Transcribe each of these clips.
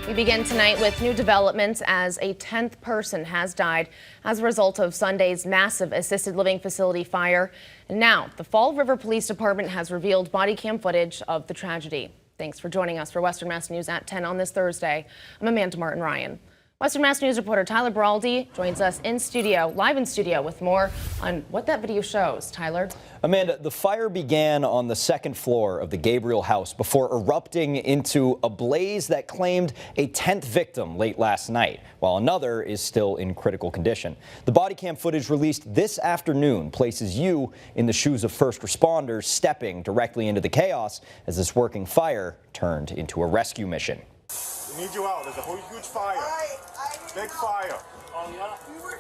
We begin tonight with new developments as a 10th person has died as a result of Sunday's massive assisted living facility fire. And now, the Fall River Police Department has revealed body cam footage of the tragedy. Thanks for joining us for Western Mass News at 10 on this Thursday. I'm Amanda Martin Ryan. Western Mass News reporter Tyler Baraldi joins us in studio, live in studio, with more on what that video shows. Tyler? Amanda, the fire began on the second floor of the Gabriel house before erupting into a blaze that claimed a 10th victim late last night, while another is still in critical condition. The body cam footage released this afternoon places you in the shoes of first responders stepping directly into the chaos as this working fire turned into a rescue mission. We need you out. There's a huge fire. Big fire.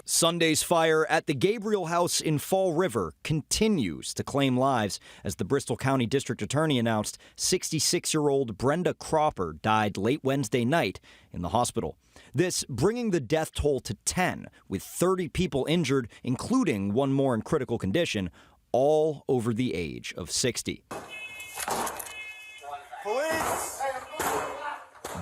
Sunday's fire at the Gabriel house in Fall River continues to claim lives as the Bristol County District Attorney announced 66-year-old Brenda Cropper died late Wednesday night in the hospital. This bringing the death toll to 10, with 30 people injured, including one more in critical condition, all over the age of 60. Police!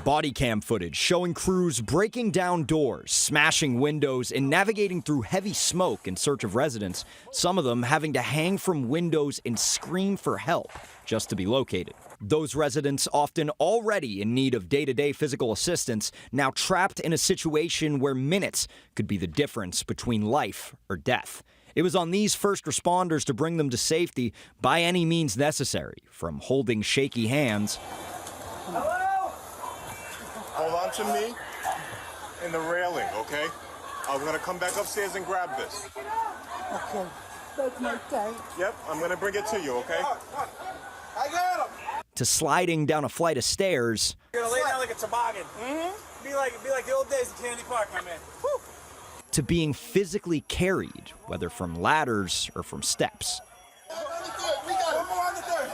Body cam footage showing crews breaking down doors, smashing windows, and navigating through heavy smoke in search of residents, some of them having to hang from windows and scream for help just to be located. Those residents, often already in need of day-to-day physical assistance, now trapped in a situation where minutes could be the difference between life or death. It was on these first responders to bring them to safety by any means necessary, from holding shaky hands. Hold on to me in the railing, okay? I'm gonna come back upstairs and grab this. Okay, that's my tank. Yep, I'm gonna bring it to you, okay? I got him. To sliding down a flight of stairs. You're gonna lay down like a toboggan. Be like the old days in Kennedy Park, my man. Woo. To being physically carried, whether from ladders or from steps. We got one more on the third.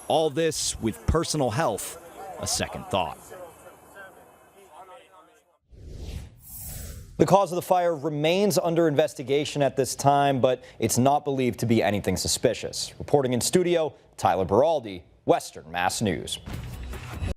All this with personal health a second thought. The cause of the fire remains under investigation at this time, but it's not believed to be anything suspicious. Reporting in studio, Tyler Baraldi, Western Mass News.